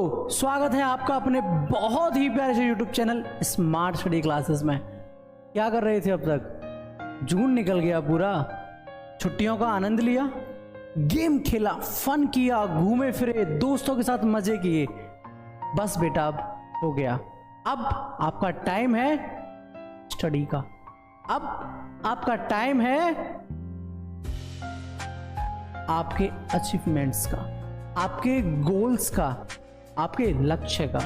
दोस्तों, स्वागत है आपका अपने बहुत ही प्यारे से YouTube channel smart study classes में। क्या कर रहे थे अब तक? जून निकल गया पूरा, छुट्टियों का आनंद लिया, गेम खेला, फन किया, घूमे फिरे, दोस्तों के साथ मजे किए। बस बेटा अब हो गया, अब आपका टाइम है स्टडी का। अब आपका टाइम है आपके अचीवमेंट्स का, आपके गोल्स का, आपके लक्ष्य का।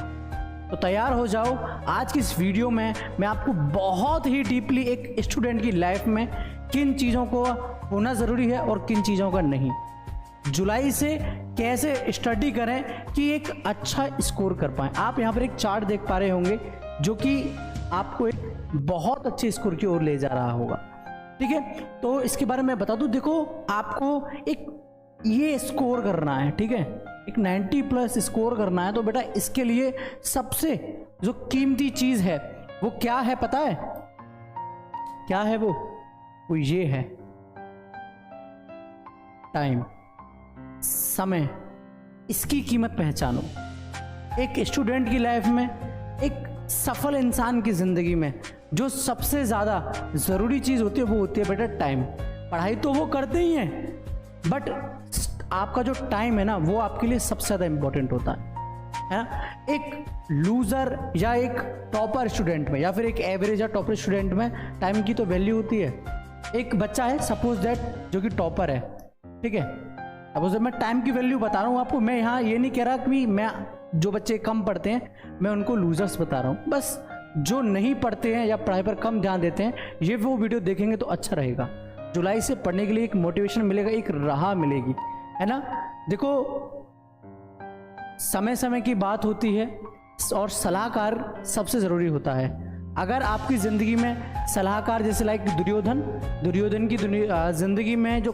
तो तैयार हो जाओ। आज की इस वीडियो में मैं आपको बहुत ही डीपली एक स्टूडेंट की लाइफ में किन चीज़ों को होना ज़रूरी है और किन चीज़ों का नहीं, जुलाई से कैसे स्टडी करें कि एक अच्छा स्कोर कर पाएँ। आप यहाँ पर एक चार्ट देख पा रहे होंगे जो कि आपको एक बहुत अच्छे स्कोर की ओर ले जा रहा होगा। ठीक है, तो इसके बारे में बता दूं। देखो, आपको एक ये स्कोर करना है, ठीक है, एक 90 प्लस स्कोर करना है। तो बेटा इसके लिए सबसे जो कीमती चीज है वो क्या है पता है? क्या है वो ये है टाइम, समय। इसकी कीमत पहचानो। एक स्टूडेंट की लाइफ में, एक सफल इंसान की जिंदगी में जो सबसे ज्यादा जरूरी चीज होती है वो होती है बेटा टाइम। पढ़ाई तो वो करते ही हैं, बट आपका जो टाइम है ना वो आपके लिए सबसे ज्यादा इंपॉर्टेंट होता है ना। एक लूजर या एक टॉपर स्टूडेंट में या फिर एक एवरेज या टॉपर स्टूडेंट में टाइम की तो वैल्यू होती है। एक बच्चा है सपोज दैट जो कि टॉपर है, ठीक है, अब मैं टाइम की वैल्यू बता रहा हूँ आपको। मैं यहाँ ये नहीं कह रहा कि मैं जो बच्चे कम पढ़ते हैं मैं उनको लूजर्स बता रहा हूँ। बस जो नहीं पढ़ते हैं या पढ़ाई पर कम ध्यान देते हैं ये वो वीडियो देखेंगे तो अच्छा रहेगा। जुलाई से पढ़ने के लिए एक मोटिवेशन मिलेगा, एक राह मिलेगी, है ना। देखो, समय समय की बात होती है और सलाहकार सबसे ज़रूरी होता है। अगर आपकी ज़िंदगी में सलाहकार जैसे लाइक दुर्योधन की ज़िंदगी में जो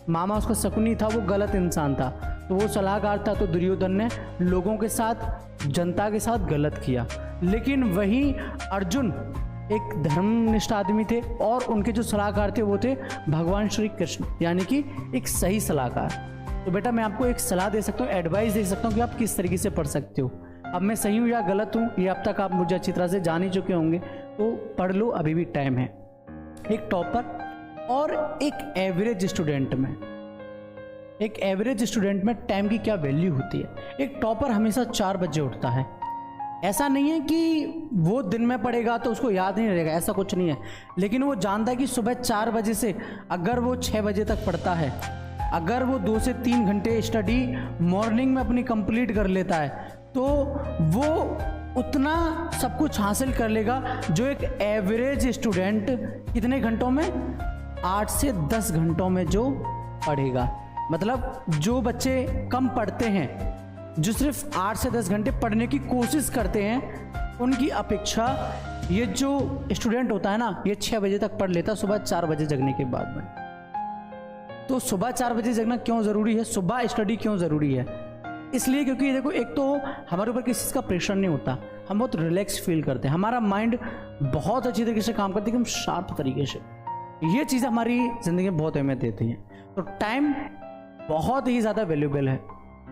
मामा उसका शकुनी था वो गलत इंसान था, तो वो सलाहकार था, तो दुर्योधन ने लोगों के साथ, जनता के साथ गलत किया। लेकिन वहीं अर्जुन एक धर्मनिष्ठ आदमी थे और उनके जो सलाहकार थे वो थे भगवान श्री कृष्ण, यानी कि एक सही सलाहकार। तो बेटा मैं आपको एक सलाह दे सकता हूँ, एडवाइस दे सकता हूँ कि आप किस तरीके से पढ़ सकते हो। अब मैं सही हूँ या गलत हूँ ये अब तक आप मुझे अच्छी तरह से जान ही चुके होंगे, तो पढ़ लो, अभी भी टाइम है। एक टॉपर और एक एवरेज स्टूडेंट में, एक एवरेज स्टूडेंट में टाइम की क्या वैल्यू होती है। एक टॉपर हमेशा 4 बजे उठता है। ऐसा नहीं है कि वो दिन में पढ़ेगा तो उसको याद नहीं रहेगा, ऐसा कुछ नहीं है, लेकिन वो जानता है कि सुबह 4 बजे से अगर वो 6 बजे तक पढ़ता है, अगर वो 2 से 3 घंटे स्टडी मॉर्निंग में अपनी कंप्लीट कर लेता है, तो वो उतना सब कुछ हासिल कर लेगा जो एक एवरेज स्टूडेंट कितने घंटों में, 8 से 10 घंटों में जो पढ़ेगा। मतलब जो बच्चे कम पढ़ते हैं, जो सिर्फ 8 से 10 घंटे पढ़ने की कोशिश करते हैं, उनकी अपेक्षा ये जो स्टूडेंट होता है ना, ये 6 बजे तक पढ़ लेता सुबह 4 बजे जगने के बाद में। तो सुबह 4 बजे जगना क्यों ज़रूरी है, सुबह स्टडी क्यों ज़रूरी है? इसलिए क्योंकि देखो, एक तो हमारे ऊपर किसी चीज़ का प्रेशर नहीं होता, हम बहुत रिलैक्स फील करते हैं, हमारा माइंड बहुत अच्छी तरीके से काम करती है, एकदम शार्प तरीके से। ये चीज़ें हमारी ज़िंदगी में बहुत अहमियत देती हैं। तो टाइम बहुत ही ज़्यादा वैल्यूबल है,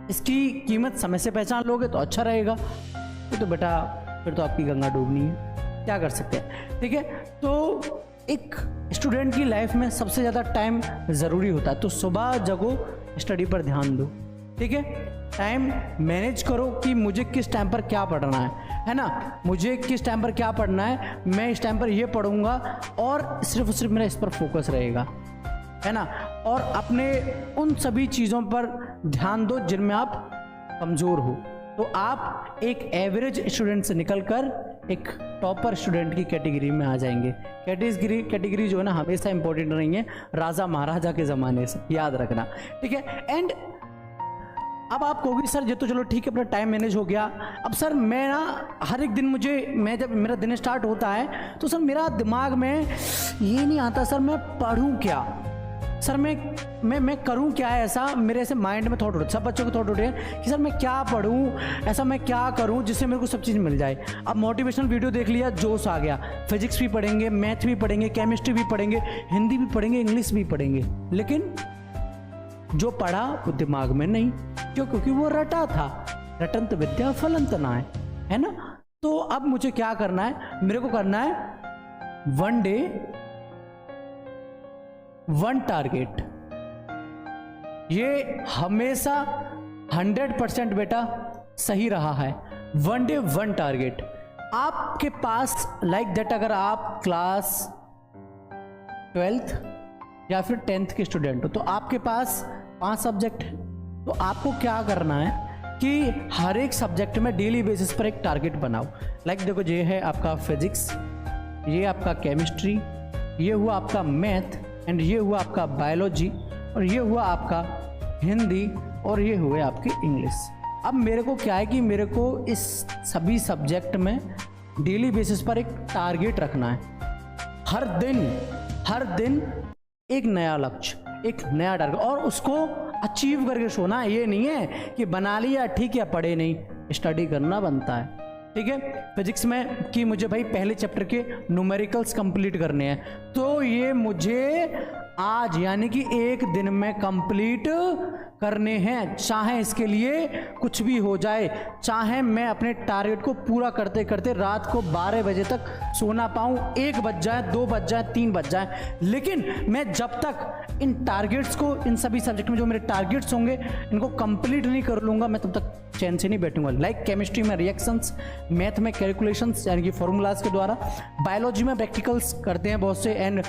इसकी कीमत समय से पहचान लोगे तो अच्छा रहेगा। तो बेटा फिर तो आपकी गंगा डूबनी है, क्या कर सकते हैं। ठीक है, तो एक स्टूडेंट की लाइफ में सबसे ज़्यादा टाइम ज़रूरी होता है। तो सुबह जगो, स्टडी पर ध्यान दो, ठीक है, टाइम मैनेज करो कि मुझे किस टाइम पर क्या पढ़ना है ना, मुझे किस टाइम पर क्या पढ़ना है, मैं इस टाइम पर ये पढ़ूंगा और सिर्फ मेरा इस पर फोकस रहेगा, है ना। और अपने उन सभी चीज़ों पर ध्यान दो जिनमें आप कमज़ोर हो। तो आप एक एवरेज स्टूडेंट से निकलकर एक टॉपर स्टूडेंट की कैटेगरी में आ जाएंगे। कैटेगरी जो है ना हमेशा इंपॉर्टेंट नहीं है, राजा महाराजा के ज़माने से, याद रखना, ठीक है। एंड अब आप कहोगे सर ये तो चलो ठीक है, अपना टाइम मैनेज हो गया। अब सर मैं ना हर एक दिन जब मेरा दिन स्टार्ट होता है तो सर मेरा दिमाग में ये नहीं आता सर मैं पढ़ूं क्या, सर मैं करूं क्या है, ऐसा मेरे ऐसे माइंड में थॉट उठे, सब बच्चों के थॉट उठे हैं कि सर मैं क्या पढ़ूं, ऐसा मैं क्या करूं जिससे मेरे को सब चीज़ मिल जाए। अब मोटिवेशनल वीडियो देख लिया, जोश आ गया, फिजिक्स भी पढ़ेंगे, मैथ भी पढ़ेंगे, केमिस्ट्री भी पढ़ेंगे, हिंदी भी पढ़ेंगे, इंग्लिश भी पढ़ेंगे, लेकिन जो पढ़ा वो दिमाग में नहीं। क्यों? क्योंकि वो रटा था। रटंत विद्या फलंत नाय, है ना। तो अब मुझे क्या करना है, मेरे को करना है 1 डे 1 टारगेट। ये हमेशा 100% बेटा सही रहा है, 1 डे 1 टारगेट। आपके पास लाइक दैट अगर आप क्लास 12th या फिर 10th के स्टूडेंट हो तो आपके पास 5 सब्जेक्ट है, तो आपको क्या करना है कि हर एक सब्जेक्ट में डेली बेसिस पर एक टारगेट बनाओ। लाइक देखो, ये है आपका फिजिक्स, ये आपका केमिस्ट्री, ये हुआ आपका मैथ, एंड ये हुआ आपका बायोलॉजी, और ये हुआ आपका हिंदी, और ये हुए आपकी इंग्लिश। अब मेरे को क्या है कि मेरे को इस सभी सब्जेक्ट में डेली बेसिस पर एक टारगेट रखना है। हर दिन एक नया लक्ष्य, एक नया टारगेट, और उसको अचीव करके सोना। ये नहीं है कि बना लिया ठीक है, पढ़े नहीं, स्टडी करना बनता है। ठीक है, फिजिक्स में कि मुझे भाई पहले चैप्टर के न्यूमेरिकल्स कंप्लीट करने हैं, तो ये मुझे आज यानी कि एक दिन में कंप्लीट करने हैं, चाहे इसके लिए कुछ भी हो जाए, चाहे मैं अपने टारगेट को पूरा करते करते रात को 12 बजे तक सोना पाऊँ, 1 बज जाए, 2 बज जाए, 3 बज जाए, लेकिन मैं जब तक इन टारगेट्स को, इन सभी सब्जेक्ट में जो मेरे टारगेट्स होंगे, इनको कंप्लीट नहीं कर लूँगा, मैं तब तक चैन से नहीं बैठूंगा। लाइक केमिस्ट्री में रिएक्शंस, मैथ में कैलकुलेशंस यानी कि फॉर्मूलाज के द्वारा, बायोलॉजी में प्रैक्टिकल्स करते हैं बहुत से, एंड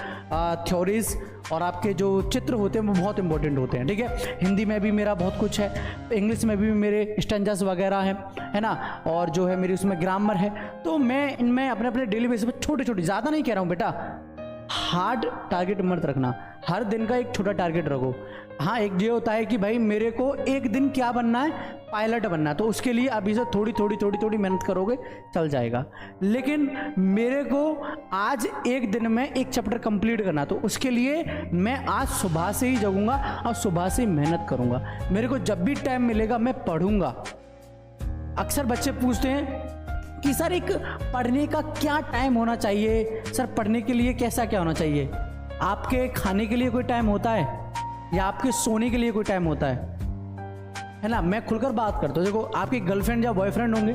थ्योरीज, और आपके जो चित्र होते हैं वो बहुत इंपॉर्टेंट होते हैं। ठीक है, हिंदी में भी मेरा बहुत कुछ है, इंग्लिश में भी मेरे स्टैंजास वगैरह हैं, है ना, और जो है मेरी उसमें ग्रामर है। तो मैं इनमें अपने अपने डेली बेसिस पर छोटे छोटे, ज़्यादा नहीं कह रहा हूँ बेटा, हार्ड टारगेट मत रखना, हर दिन का एक छोटा टारगेट रखो। हाँ, एक ये होता है कि भाई मेरे को एक दिन क्या बनना है, पायलट बनना है, तो उसके लिए अभी से थोड़ी मेहनत करोगे चल जाएगा। लेकिन मेरे को आज एक दिन में एक चैप्टर कंप्लीट करना, तो उसके लिए मैं आज सुबह से ही जगूंगा और सुबह से ही मेहनत करूंगा। मेरे को जब भी टाइम मिलेगा मैं पढ़ूंगा। अक्सर बच्चे पूछते हैं कि सर एक पढ़ने का क्या टाइम होना चाहिए, सर पढ़ने के लिए कैसा क्या होना चाहिए। आपके खाने के लिए कोई टाइम होता है या आपके सोने के लिए कोई टाइम होता है ना। मैं खुलकर बात करता हूँ। देखो, आपके गर्लफ्रेंड या बॉयफ्रेंड होंगे,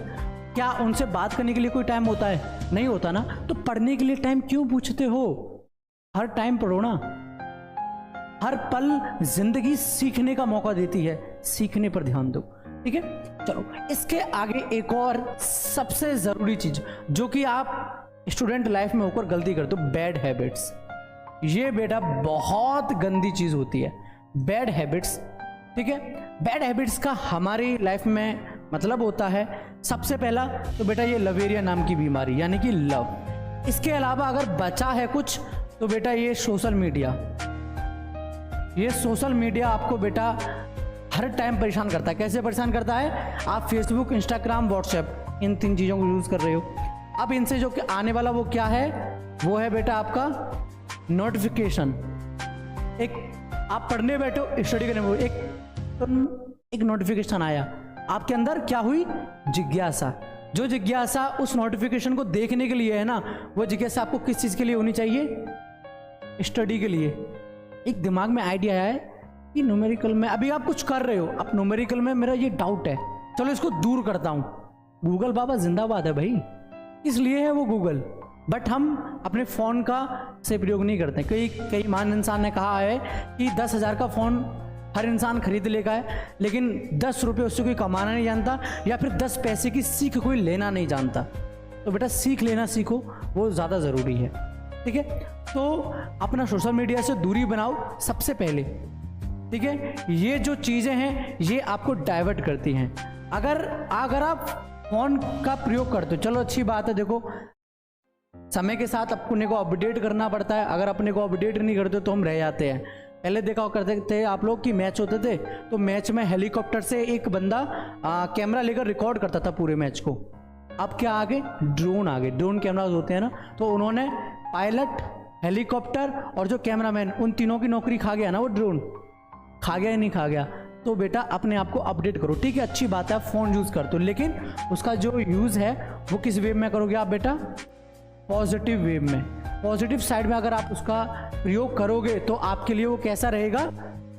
क्या उनसे बात करने के लिए कोई टाइम होता है? नहीं होता ना। तो पढ़ने के लिए टाइम क्यों पूछते हो? हर टाइम पढ़ो ना। हर पल जिंदगी सीखने का मौका देती है, सीखने पर ध्यान दो। ठीक है, चलो इसके आगे एक और सबसे जरूरी चीज जो कि आप स्टूडेंट लाइफ में होकर गलती करते हो, बैड हैबिट्स। ये बेटा बहुत गंदी चीज होती है, बैड हैबिट्स। ठीक है, बैड हैबिट्स का हमारी लाइफ में मतलब होता है, सबसे पहला तो बेटा ये लवेरिया नाम की बीमारी यानी कि लव। इसके अलावा अगर बचा है कुछ तो बेटा ये सोशल मीडिया। ये सोशल मीडिया आपको बेटा हर टाइम परेशान करता है। कैसे परेशान करता है? आप फेसबुक, इंस्टाग्राम, व्हाट्सएप, इन 3 चीज़ों को यूज़ कर रहे हो। अब इनसे जो आने वाला वो क्या है? वो है बेटा आपका नोटिफिकेशन। एक आप पढ़ने बैठो, स्टडी करने बैठो, एक नोटिफिकेशन आया, आपके अंदर क्या हुई? जिज्ञासा। जो जिज्ञासा उस नोटिफिकेशन को देखने के लिए है ना, वो जिज्ञासा आपको किस चीज़ के लिए होनी चाहिए? स्टडी के लिए। एक दिमाग में आइडिया आया है कि न्यूमेरिकल में अभी आप कुछ कर रहे हो, अब न्यूमेरिकल में मेरा ये डाउट है, चलो इसको दूर करता हूँ। गूगल बाबा जिंदाबाद है भाई, इसलिए है वो गूगल, बट हम अपने फ़ोन का से प्रयोग नहीं करते। कई महान इंसान ने कहा है कि 10,000 का फ़ोन हर इंसान खरीद लेगा है, लेकिन 10 रुपये उससे कोई कमाना नहीं जानता, या फिर 10 पैसे की सीख कोई लेना नहीं जानता। तो बेटा सीख लेना सीखो, वो ज़्यादा ज़रूरी है। ठीक है, तो अपना सोशल मीडिया से दूरी बनाओ सबसे पहले। ठीक है, ये जो चीज़ें हैं ये आपको डाइवर्ट करती हैं। अगर आप फ़ोन का प्रयोग करते हो, चलो अच्छी बात है। देखो, समय के साथ अपने को अपडेट करना पड़ता है, अगर अपने को अपडेट नहीं करते तो हम रह जाते हैं। पहले देखा करते थे आप लोग कि मैच होते थे तो मैच में हेलीकॉप्टर से एक बंदा कैमरा लेकर रिकॉर्ड करता था पूरे मैच को। अब क्या आगे? ड्रोन आ गए, ड्रोन कैमराज होते हैं ना, तो उन्होंने पायलट, हेलीकॉप्टर और जो कैमरामैन, उन तीनों की नौकरी खा गया ना वो ड्रोन। खा गया या नहीं खा गया? तो बेटा अपने आप को अपडेट करो। ठीक है, अच्छी बात है, फ़ोन यूज़ करते हो, लेकिन उसका जो यूज़ है वो किस वे में करोगे आप बेटा? पॉजिटिव वे में, पॉजिटिव साइड में अगर आप उसका प्रयोग करोगे तो आपके लिए वो कैसा रहेगा?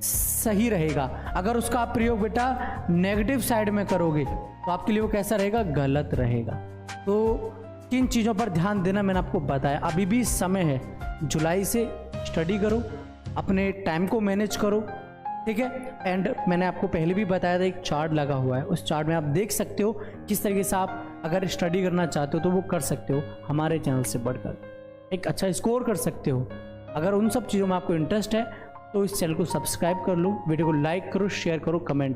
सही रहेगा। अगर उसका आप प्रयोग बेटा नेगेटिव साइड में करोगे तो आपके लिए वो कैसा रहेगा, गलत रहेगा। तो किन चीज़ों पर ध्यान देना मैंने आपको बताया। अभी भी समय है, जुलाई से स्टडी करो, अपने टाइम को मैनेज करो, ठीक है। एंड मैंने आपको पहले भी बताया था एक चार्ट लगा हुआ है, उस चार्ट में आप देख सकते हो किस तरीके से आप अगर स्टडी करना चाहते हो तो वो कर सकते हो, हमारे चैनल से बढ़कर एक अच्छा स्कोर कर सकते हो। अगर उन सब चीज़ों में आपको इंटरेस्ट है तो इस चैनल को सब्सक्राइब कर लो, वीडियो को लाइक करो, शेयर करो, कमेंट